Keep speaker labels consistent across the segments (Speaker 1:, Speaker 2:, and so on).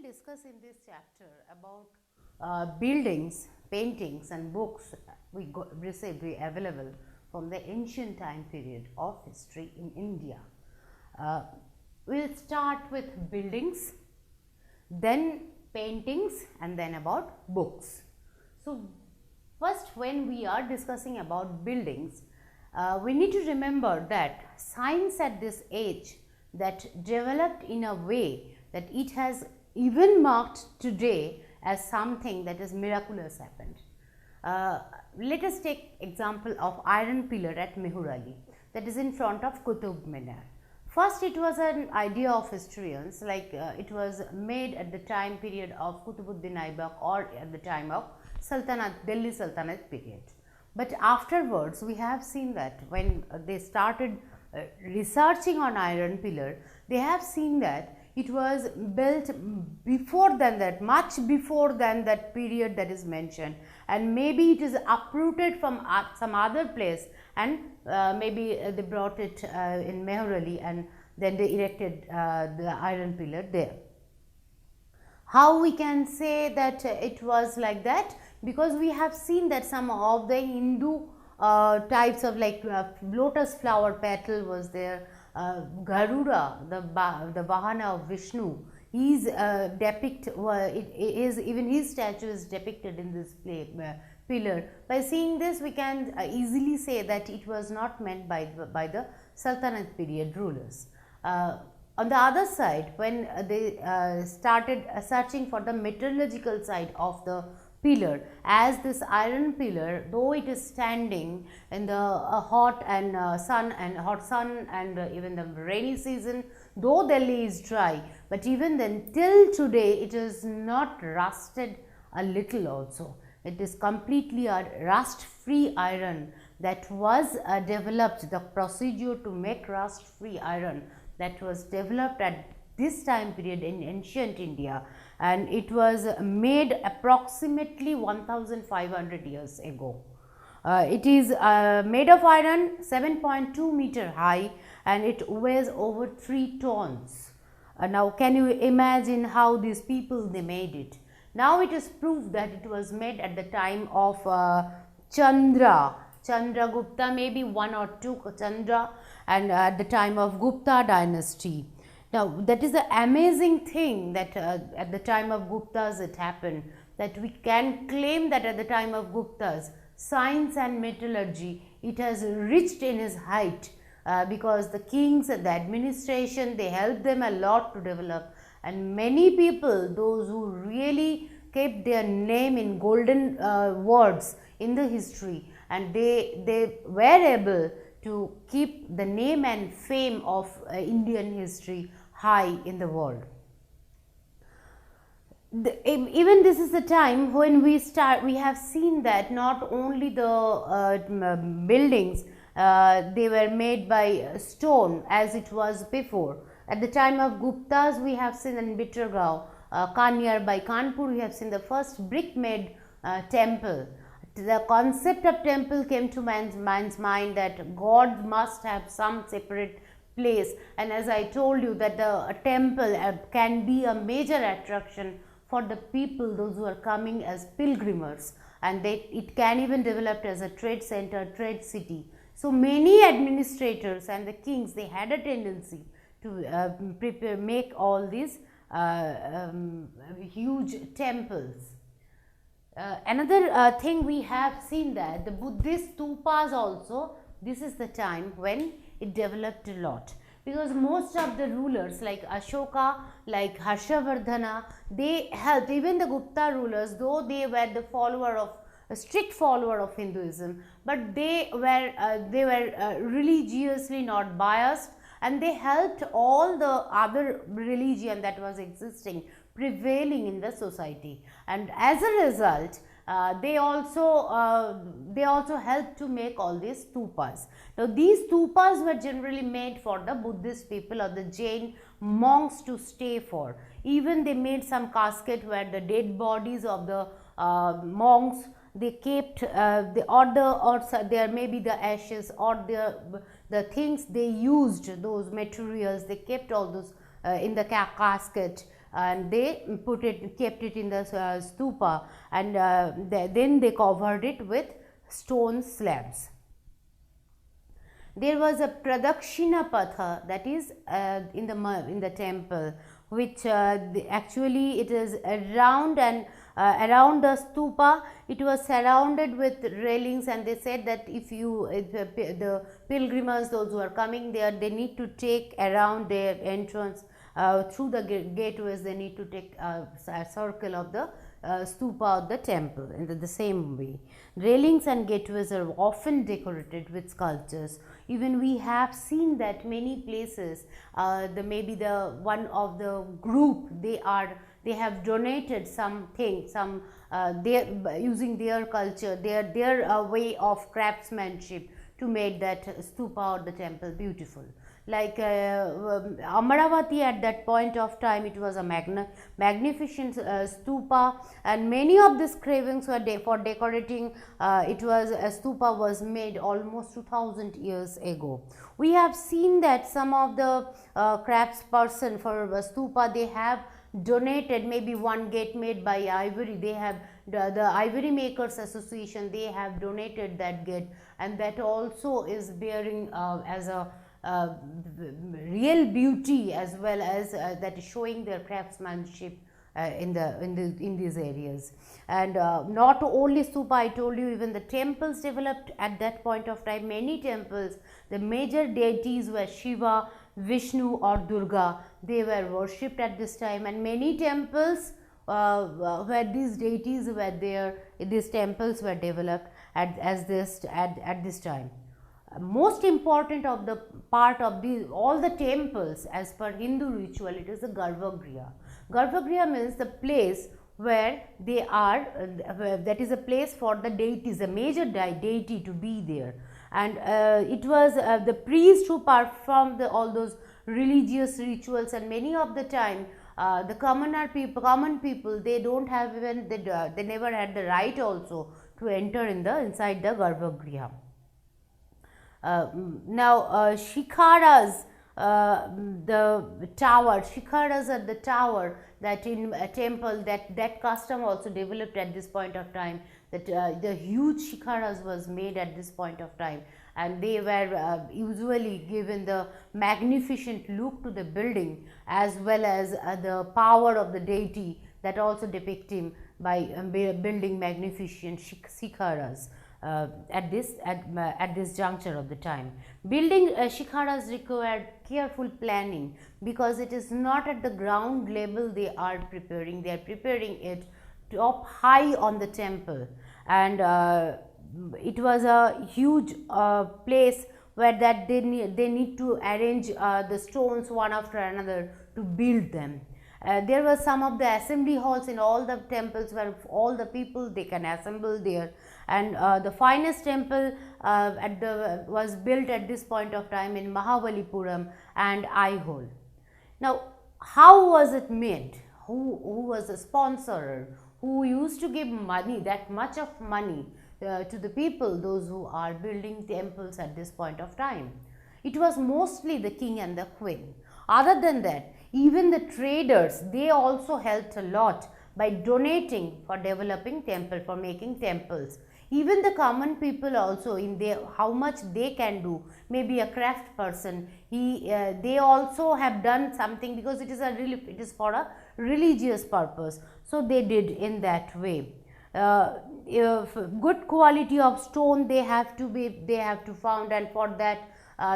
Speaker 1: discuss in this chapter about buildings, paintings, and books we available from the ancient time period of history in India. Uh, we'll start with buildings, then paintings, and then about books. So, first, when we are discussing about buildings, we need to remember that science at this age that developed in a way that it has even marked today as something that is miraculous happened. Let us take example of iron pillar at Mehur that is in front of Qutub Minar. First, it was an idea of historians, like it was made at the time period of Qutbuddin Aibak or at the time of Delhi Sultanate period. But afterwards, we have seen that when they started researching on iron pillar, they have seen that it was built before than that, much before than that period that is mentioned, and maybe it is uprooted from some other place, and maybe they brought it in Mehur and then they erected the iron pillar there. How we can say that it was like that? Because we have seen that some of the Hindu types of like lotus flower petal was there. Garuda, the Vahana of Vishnu, is even his statue is depicted in this pillar. By seeing this, we can easily say that it was not meant by the Sultanate period rulers. On the other side, when they started searching for the metallurgical side of the pillar, as this iron pillar, though it is standing in the hot sun and even the rainy season, though Delhi is dry, but even then till today it is not rusted a little also. It is completely a rust free iron that was developed, the procedure to make rust free iron that was developed at this time period in ancient India, and it was made approximately 1500 years ago. It is made of iron, 7.2 meter high, and it weighs over 3 tons. Now, can you imagine how these people they made it? Now, it is proved that it was made at the time of Chandragupta, maybe 1 or 2 Chandra, and at the time of Gupta dynasty. Now, that is the amazing thing that at the time of Guptas it happened, that we can claim that at the time of Guptas, science and metallurgy, it has reached in its height because the kings and the administration, they helped them a lot to develop, and many people, those who really kept their name in golden words in the history, and they were able to keep the name and fame of Indian history high in the world. Even this is the time when we have seen that not only the buildings they were made by stone as it was before. At the time of Guptas, we have seen in Bittergaon, Kanyar by Kanpur, we have seen the first brick made temple. The concept of temple came to man's mind that God must have some separate place, and as I told you that the temple can be a major attraction for the people, those who are coming as pilgrims, and it can even develop as a trade center, trade city. So many administrators and the kings, they had a tendency to make all these huge temples. Another thing we have seen that the Buddhist stupas also, this is the time when it developed a lot, because most of the rulers like Ashoka, like Harshavardhana, they helped. Even the Gupta rulers, though they were the follower of a strict follower of Hinduism, but they were religiously not biased, and they helped all the other religion that was existing prevailing in the society, and as a result they also helped to make all these stupas. Now, these stupas were generally made for the Buddhist people or the Jain monks to stay for. Even they made some casket where the dead bodies of the monks they kept there may be the ashes or the things they used, those materials they kept all those in the casket. and they kept it in the stupa, and then they covered it with stone slabs. There was a Pradakshina Patha, that is in the temple, which actually it is around, and around the stupa it was surrounded with railings, and they said that if the pilgrims, those who are coming there, they need to take around their entrance through the gateways, they need to take a circle of the stupa of the temple in the same way. Railings and gateways are often decorated with sculptures. Even we have seen that many places, maybe the one of the group, they have donated something, using their culture, their way of craftsmanship to make that stupa or the temple beautiful. Like Amaravati, at that point of time, it was a magnificent stupa, and many of these carvings were for decorating. It was a stupa was made almost 2000 years ago. We have seen that some of the craftsperson for stupa, they have donated maybe one gate made by ivory. They have the Ivory Makers Association, they have donated that gate, and that also is bearing as a real beauty, as well as that is showing their craftsmanship in these areas. And not only stupa, I told you, even the temples developed at that point of time. Many temples, the major deities were Shiva, Vishnu or Durga. They were worshipped at this time, and many temples where these deities were there, these temples were developed at this time. Most important of the part of all the temples as per Hindu ritual, it is the Garbhagriha. Garbhagriha means the place where they are, that is a place for the deities, a major deity to be there. And it was the priest who performed all those religious rituals, and many of the time the common people, they don't have even, they never had the right also to enter inside the Garbhagriha. Now shikharas, the tower, shikharas are the tower that in a temple, that custom also developed at this point of time, that the huge shikharas was made at this point of time, and they were usually given the magnificent look to the building, as well as the power of the deity, that also depict him by building magnificent shikharas. At this juncture of the time, building shikharas required careful planning, because it is not at the ground level they are preparing it up high on the temple, and it was a huge place where that they need to arrange the stones one after another to build them. There were some of the assembly halls in all the temples where all the people they can assemble there, and the finest temple was built at this point of time in Mahabalipuram and Aihole. Now, how was it made? Who was the sponsor? Who used to give money, that much of money to the people, those who are building temples at this point of time? It was mostly the king and the queen. Other than that, even the traders, they also helped a lot by donating for developing temple, for making temples. Even the common people also, in their how much they can do, maybe a craft person, they also have done something, because it is for a religious purpose, so they did in that way. If good quality of stone they have to found, and for that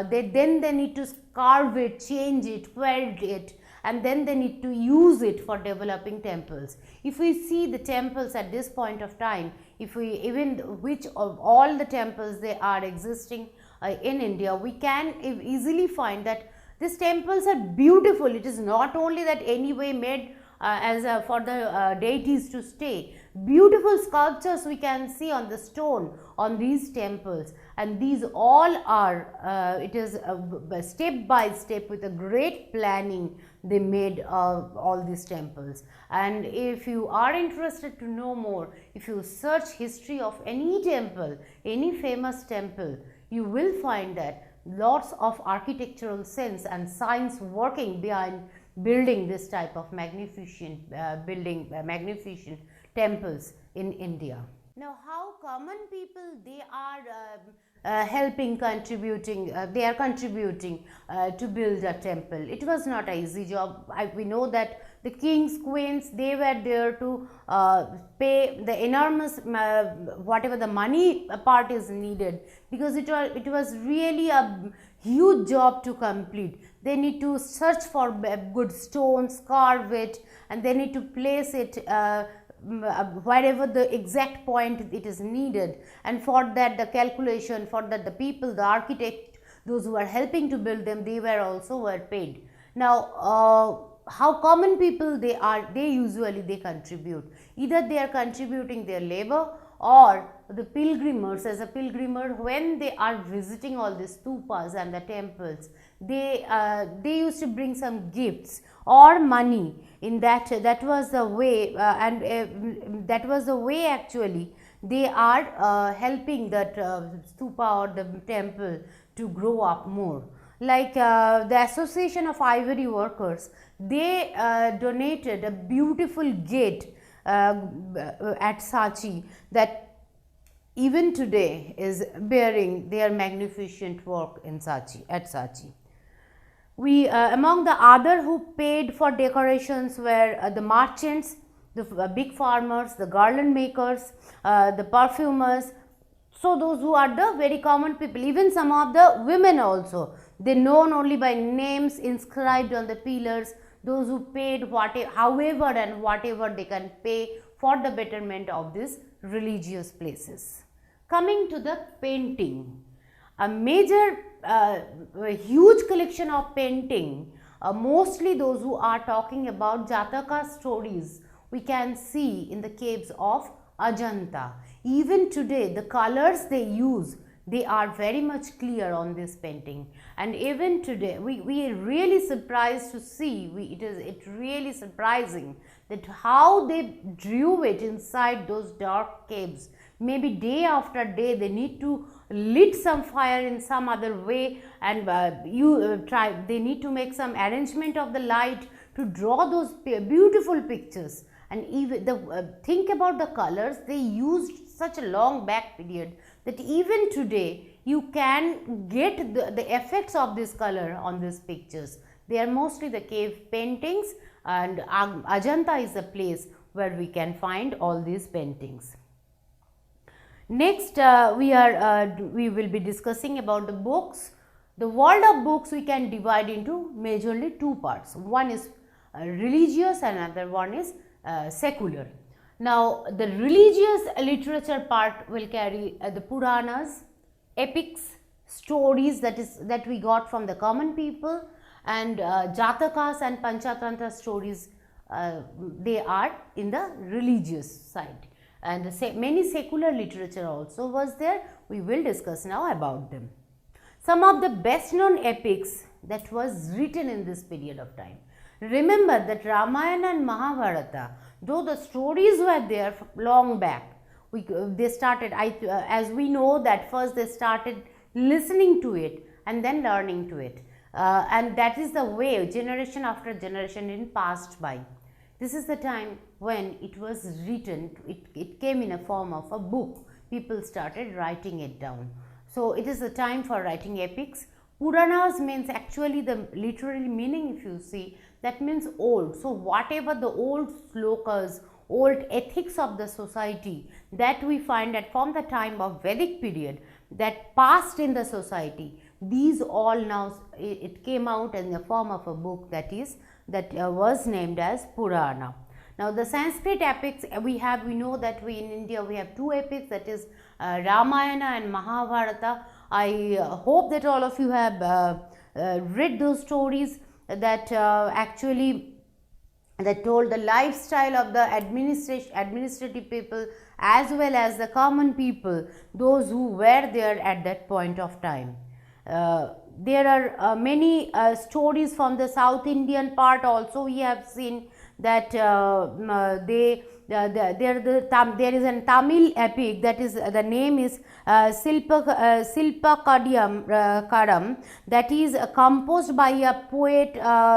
Speaker 1: they need to carve it, change it, weld it, and then they need to use it for developing temples. If we see the temples at this point of time, if we even which of all the temples they are existing in India, we can easily find that these temples are beautiful. It is not only that anyway made for the deities to stay. Beautiful sculptures we can see on the stone on these temples, and these all are it is step by step, with a great planning they made all these temples. And if you are interested to know more, if you search history of any temple, any famous temple, you will find that lots of architectural sense and science working behind building this type of magnificent magnificent temples in India. Now, how common people they are helping, contributing, they are contributing to build a temple. It was not an easy job. We know that the kings, queens, they were there to pay the enormous whatever the money part is needed, because it was really a huge job to complete. They need to search for good stones, carve it, and they need to place it wherever the exact point it is needed, and for that the calculation, for that the people, the architect, those who are helping to build them, they were also were paid. Now how common people they are, they usually they contribute, either they are contributing their labor, or the pilgrimers, as a pilgrimer when they are visiting all these stupas and the temples, they used to bring some gifts or money. In that was the way that was the way actually they are helping that stupa or the temple to grow up more. Like the Association of Ivory Workers, they donated a beautiful gate at Sachi that even today is bearing their magnificent work in Sachi, at Sachi. We among the other who paid for decorations were the merchants, the big farmers, the garland makers, the perfumers. So those who are the very common people, even some of the women also, they known only by names inscribed on the pillars, those who paid whatever, however and whatever they can pay for the betterment of these religious places. Coming to the painting, a major a huge collection of painting, mostly those who are talking about Jataka stories, we can see in the caves of Ajanta. Even today the colors they use, they are very much clear on this painting, and even today we are really surprised to see, it's really surprising that how they drew it inside those dark caves. Maybe day after day they need to lit some fire in some other way, and they need to make some arrangement of the light to draw those beautiful pictures. And even think about the colors, they used such a long back period that even today you can get the effects of this color on these pictures. They are mostly the cave paintings, and Ajanta is a place where we can find all these paintings. Next we will be discussing about the books. The world of books we can divide into majorly two parts. One is religious and another one is secular. Now the religious literature part will carry the Puranas, epics, stories that we got from the common people, and Jatakas and Panchatantra stories, they are in the religious side. And many secular literature also was there. We will discuss now about them. Some of the best known epics that was written in this period of time. Remember that Ramayana and Mahabharata, though the stories were there long back, they started, as we know that first they started listening to it and then learning to it. And that is the way generation after generation it passed by. This is the time when it was written, it came in a form of a book. People started writing it down. So it is the time for writing epics. Puranas means actually the literary meaning, if you see, that means old. So whatever the old slokas, old ethics of the society that we find that from the time of Vedic period that passed in the society, these all now it came out in the form of a book that was named as Purana. Now the Sanskrit epics we know that in India we have two epics, that is Ramayana and Mahabharata. I hope that all of you have read those stories that actually that told the lifestyle of the administrative people as well as the common people, those who were there at that point of time. There are many stories from the South Indian part also we have seen, that there is a Tamil epic that is the name is Silpakadam, that is composed by a poet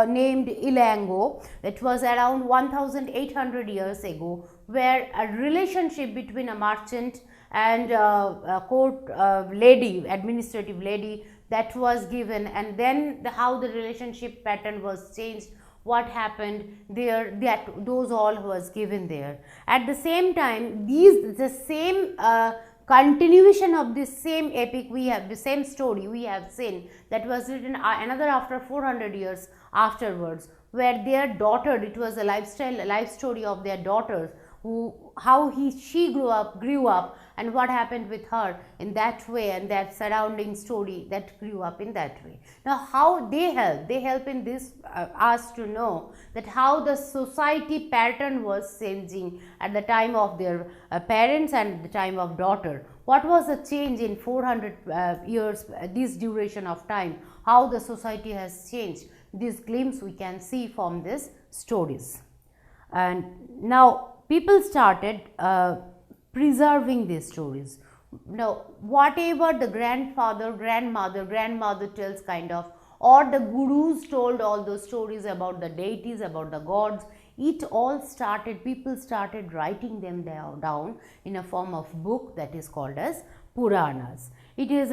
Speaker 1: named Ilango. It was around 1800 years ago, where a relationship between a merchant and a court lady, administrative lady, that was given, and then how the relationship pattern was changed, what happened there, that those all was given there. At the same time, the same continuation of this same epic, we have the same story we have seen, that was written another after 400 years afterwards, where their daughter, it was a life story of their daughters, who how she grew up, and what happened with her in that way, and that surrounding story that grew up in that way. Now how they help in this us to know that how the society pattern was changing at the time of their parents and the time of daughter. What was the change in 400 years, this duration of time, how the society has changed. This glimpse we can see from these stories. And now people started preserving these stories. Now whatever the grandmother tells, kind of, or the gurus told all those stories about the deities, about the gods, it all started, people started writing them down in a form of book that is called as Puranas. It is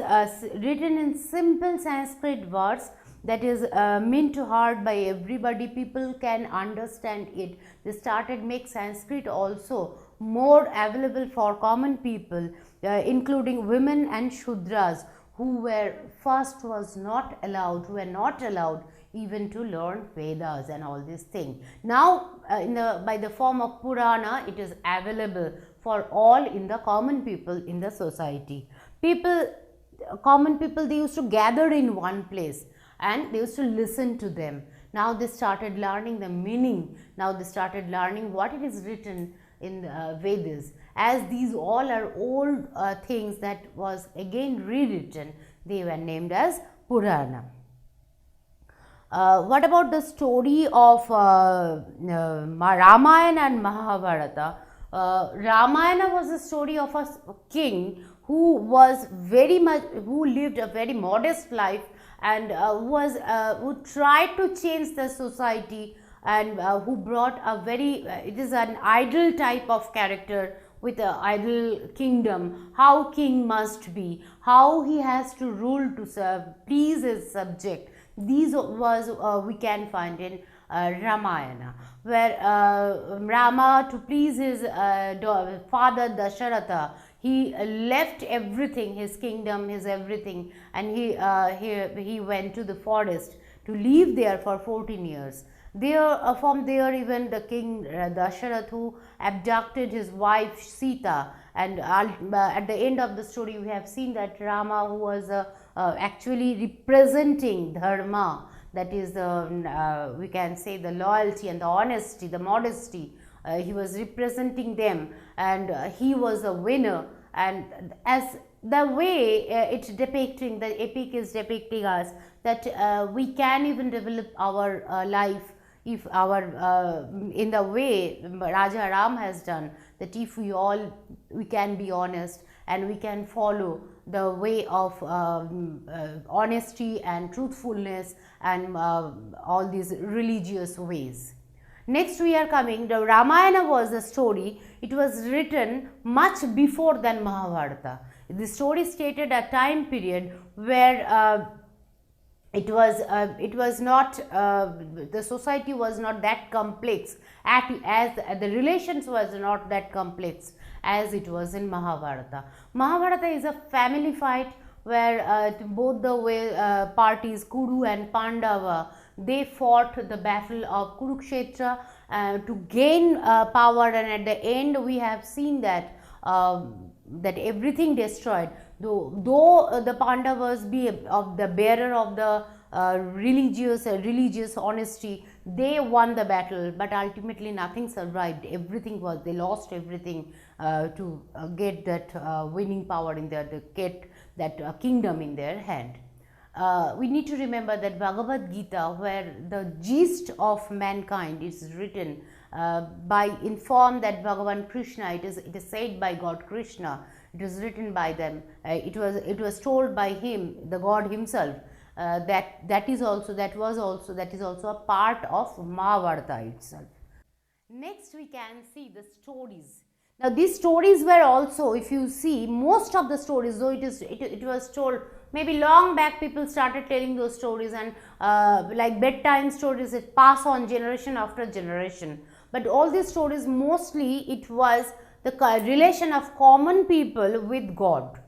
Speaker 1: written in simple Sanskrit words that is meant to heart by everybody, people can understand it. They started make Sanskrit also more available for common people, including women and Shudras, who were not allowed even to learn Vedas and all these things. Now by the form of Purana, it is available for all in the common people in the society. Common people, they used to gather in one place and they used to listen to them. Now they started learning the meaning. Now they started learning what it is written in Vedas. As these all are old things that was again rewritten, they were named as Purana. What about the story of Ramayana and Mahabharata? Ramayana was a story of a king who lived a very modest life, and who tried to change the society, and who brought a very it is an ideal type of character with an ideal kingdom, how king must be, how he has to rule to please his subject. These was we can find in Ramayana, where Rama, to please his father Dasharatha, he left everything, his kingdom, his everything, and he went to the forest to live there for 14 years. There, from there, even the king Dasharatha, who abducted his wife Sita, and at the end of the story, we have seen that Rama, who was actually representing dharma, that is the we can say the loyalty and the honesty, the modesty. He was representing them, and he was a winner. And as the way it's depicting, the epic is depicting us that we can even develop our life if our in the way Raja Ram has done, that if we can be honest and we can follow the way of honesty and truthfulness and all these religious ways. Next we are coming, the Ramayana was a story, it was written much before than Mahabharata. The story stated a time period where it was not the society was not that complex, as the relations was not that complex as it was in Mahabharata. Mahabharata is a family fight where both the parties, Kuru and Pandava, they fought the battle of Kurukshetra to gain power, and at the end we have seen that that everything destroyed. Though the Pandavas be of the bearer of the religious honesty, they won the battle, but ultimately nothing survived. Everything was, they lost everything to get that winning power in their, to get that kingdom in their hand. We need to remember that Bhagavad Gita, where the gist of mankind is written, by informed that Bhagavan Krishna, it is said by God Krishna, it was written by them, it was told by him, the God himself, that is also a part of Mahabharata itself. Next we can see the stories. Now these stories were also, if you see, most of the stories, though it was told maybe long back, people started telling those stories, and like bedtime stories, it pass on generation after generation. But all these stories, mostly it was the relation of common people with God,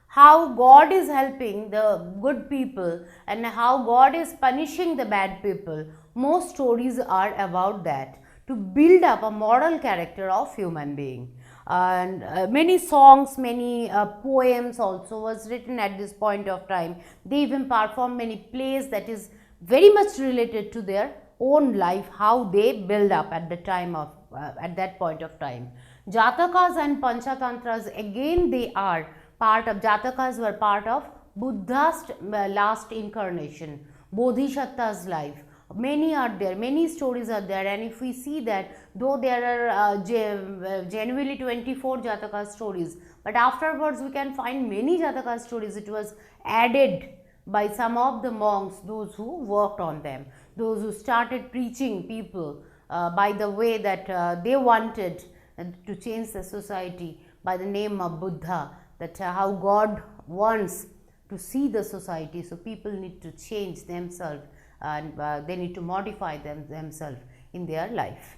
Speaker 1: how God is helping the good people and how God is punishing the bad people. Most stories are about that, to build up a moral character of human being. And many songs, many poems also was written at this point of time. They even perform many plays that is very much related to their own life, how they build up at the time of at that point of time. Jatakas and Panchatantras, again they are part of, Jatakas were part of Buddha's last incarnation, Bodhisattva's life. Many are there, many stories are there, and if we see that, though there are genuinely 24 Jataka stories, but afterwards we can find many Jataka stories. It was added by some of the monks, those who worked on them, those who started preaching people by the way that they wanted to change the society by the name of Buddha, that how God wants to see the society, so people need to change themselves, and they need to modify themselves in their life.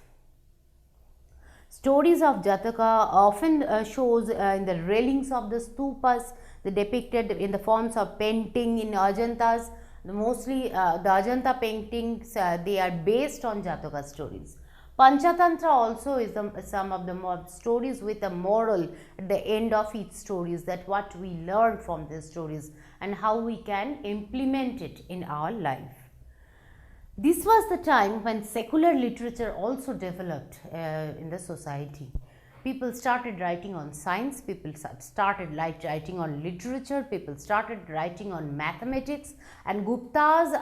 Speaker 1: Stories of Jataka often shows in the railings of the stupas, they depicted in the forms of painting in Ajantas. Mostly the Ajanta paintings, they are based on Jataka stories. Panchatantra also is some of the more stories with a moral at the end of each stories, that what we learn from these stories and how we can implement it in our life. This was the time when secular literature also developed in the society. People started writing on science, people started writing on literature, people started writing on mathematics, and Gupta's,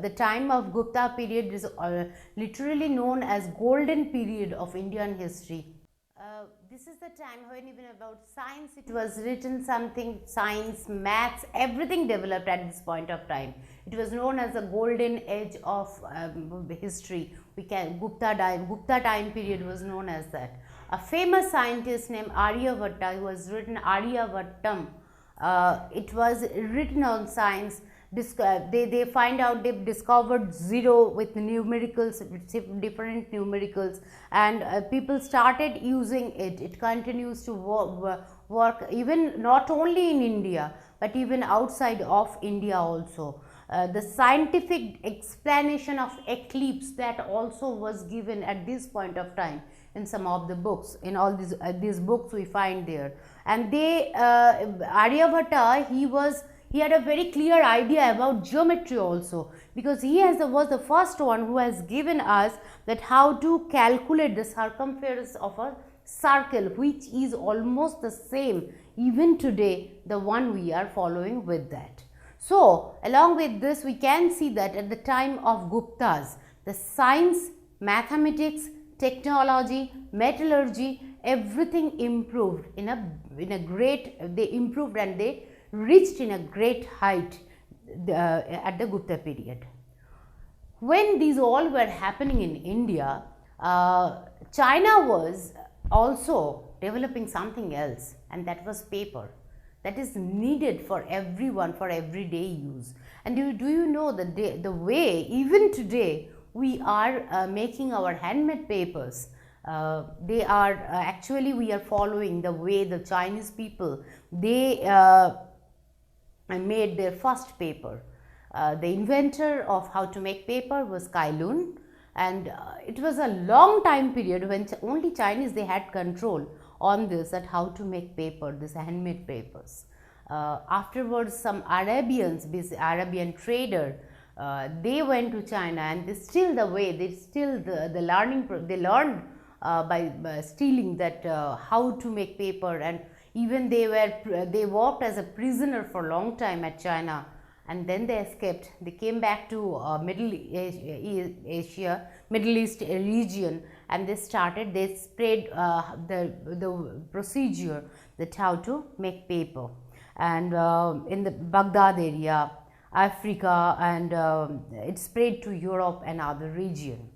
Speaker 1: the time of Gupta period is literally known as golden period of Indian history. This is the time when even about science, it was written something, science, maths, everything developed at this point of time. It was known as the golden age of history. Gupta time period was known as that. A famous scientist named Aryabhatta, who was written Aryabhattam, it was written on science. They find out, they discovered zero with numericals, different numericals, and people started using it. It continues to work even not only in India, but even outside of India also. The scientific explanation of eclipse, that also was given at this point of time in some of the books. In all these books we find there, and they Aryabhatta, he had a very clear idea about geometry also, because he was the first one who has given us that how to calculate the circumference of a circle, which is almost the same even today, the one we are following with that. So along with this, we can see that at the time of Guptas, the science, mathematics, technology, metallurgy, everything improved in a great, they improved and they reached in a great height at the Gupta period. When these all were happening in India, China was also developing something else, and that was paper, that is needed for everyone for everyday use. And do you know the way even today we are making our handmade papers? They are actually, we are following the way the Chinese people, they made their first paper. The inventor of how to make paper was Kai Lun, and it was a long time period when only Chinese, they had control on this, at how to make paper, this handmade papers. Afterwards, some Arabians, this Arabian trader, they went to China, and they still the way, they still the learning, they learned by stealing that how to make paper, and even they worked as a prisoner for a long time at China, and then they escaped. They came back to Middle East region, and they spread the procedure, that how to make paper. And in the Baghdad area, Africa, and it spread to Europe and other region.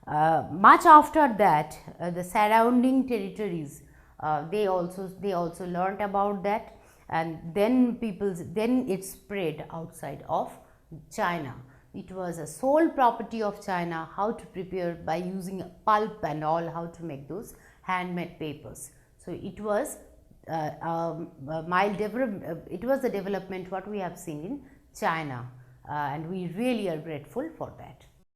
Speaker 1: Much after that, the surrounding territories, they also learnt about that, and then it spread outside of China. It was a sole property of China how to prepare by using pulp and all, how to make those handmade papers. So it was it was the development what we have seen in China, and we really are grateful for that.